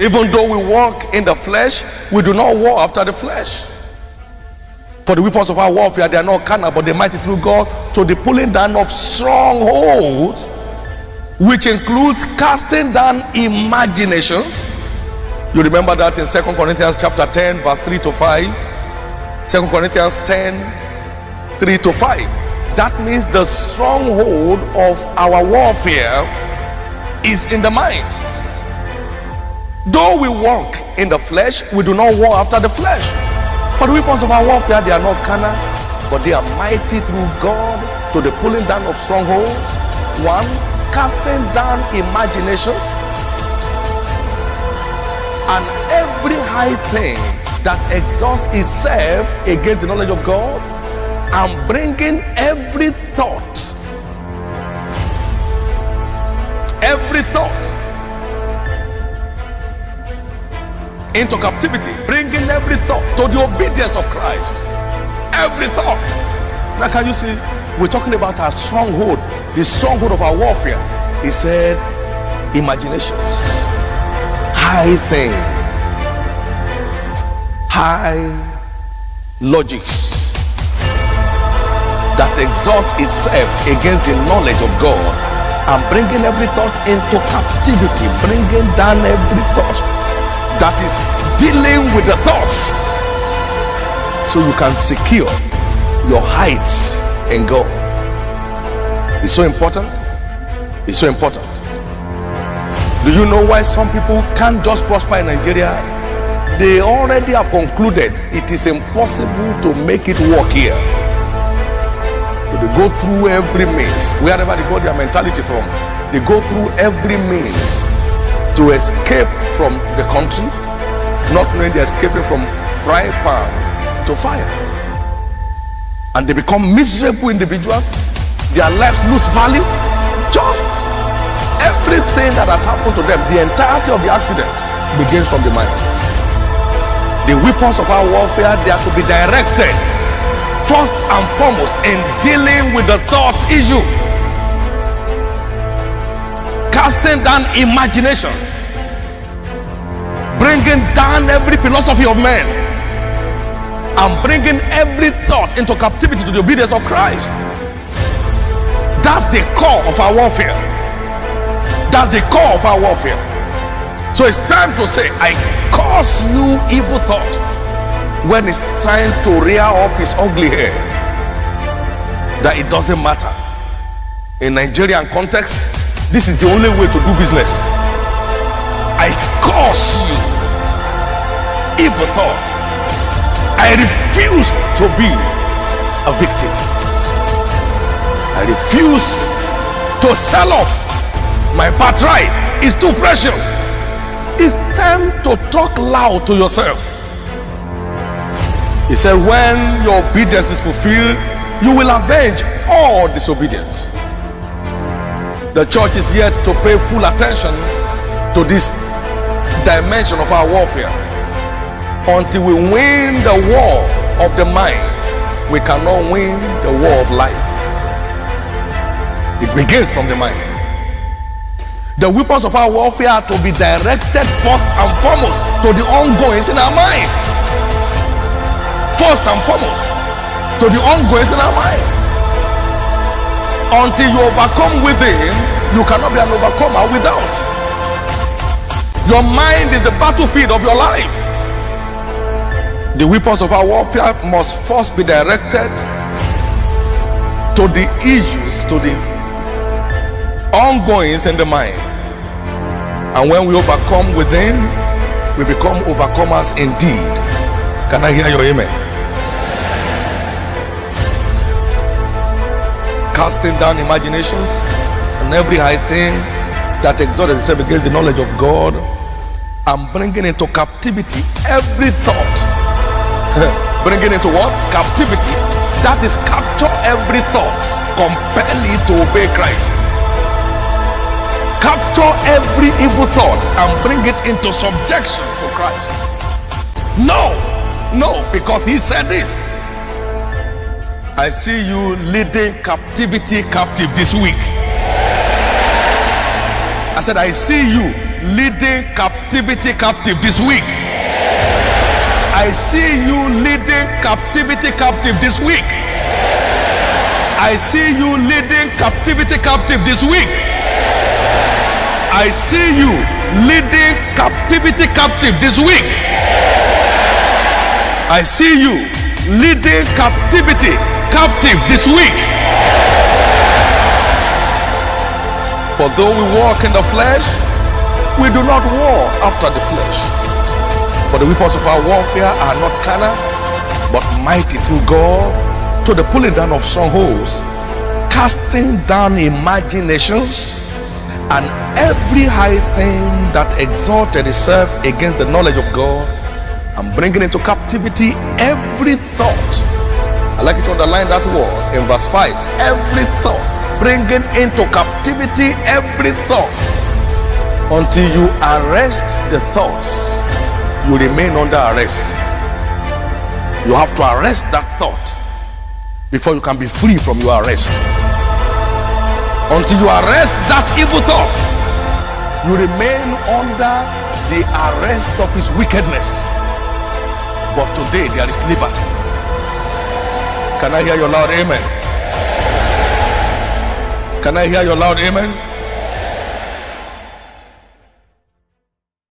Even though we walk in the flesh, we do not war after the flesh. For the weapons of our warfare, they are not carnal, but they mighty through God to the pulling down of strongholds, which includes casting down imaginations. You remember that in 2 Corinthians chapter 10 verse 3 to 5. 2 Corinthians 10 3 to 5. That means the stronghold of our warfare is in the mind. Though we walk in the flesh, we do not war after the flesh. For the weapons of our warfare, they are not carnal, but they are mighty through God to the pulling down of strongholds. 1, casting down imaginations and every high thing that exalts itself against the knowledge of God, and bringing every thought into captivity, bringing every thought to the obedience of Christ. Every thought. Now can you see, we're talking about our stronghold, the stronghold of our warfare. He said imaginations, high thing, high logics that exalts itself against the knowledge of God, and bringing every thought into captivity, bringing down every thought that is dealing with the thoughts, so you can secure your heights in God. It's so important. It's so important. Do you know why some people can't just prosper in Nigeria? They already have concluded it is impossible to make it work here. They go through every means, wherever they got their mentality from, they go through every means to escape from the country, not knowing they're escaping from frying pan to fire. And they become miserable individuals. Their lives lose value. Just everything that has happened to them, the entirety of the accident, begins from the mind. The weapons of our warfare, they are to be directed first and foremost in dealing with the thoughts issue, casting down imaginations, bringing down every philosophy of men, and bringing every thought into captivity to the obedience of Christ. That's the core of our warfare. That's the core of our warfare. So it's time to say, I curse you, evil thought, when it's trying to rear up his ugly hair, that it doesn't matter. In Nigerian context, this is the only way to do business. I curse you, evil thought. I refuse to be a victim. I refuse to sell off my birthright. It's too precious. It's time to talk loud to yourself. He said, when your obedience is fulfilled, you will avenge all disobedience. The church is yet to pay full attention to this dimension of our warfare. Until we win the war of the mind, we cannot win the war of life. It begins from the mind. The weapons of our warfare are to be directed first and foremost to the ongoings in our mind. First and foremost to the ongoings in our mind. Until you overcome within, you cannot be an overcomer without. Your mind is the battlefield of your life. The weapons of our warfare must first be directed to the issues, to the ongoings in the mind. And when we overcome within, we become overcomers indeed. Can I hear your amen? Casting down imaginations and every high thing that exalted itself against the knowledge of God, and bringing into captivity every thought. Bringing into what? Captivity. That is, capture every thought, compel it to obey Christ. Capture every evil thought and bring it into subjection to Christ. No, because he said this. I see you leading captivity captive this week. I said, I see you leading captivity captivity captive this week. I see you leading captivity captive this week. I see you leading captivity captive this week. I see you leading captivity captive this week. I see you leading captivity captive this week. For though we walk in the flesh, we do not war after the flesh. For the weapons of our warfare are not carnal, but mighty through God to the pulling down of strongholds, casting down imaginations and every high thing that exalted itself against the knowledge of God, and bringing into captivity every thought. I like you to underline that word in verse 5. Every thought. Bringing into captivity every thought. Until you arrest the thoughts, you remain under arrest. You have to arrest that thought before you can be free from your arrest. Until you arrest that evil thought, you remain under the arrest of his wickedness. But today there is liberty. Can I hear your loud amen? Can I hear your loud amen?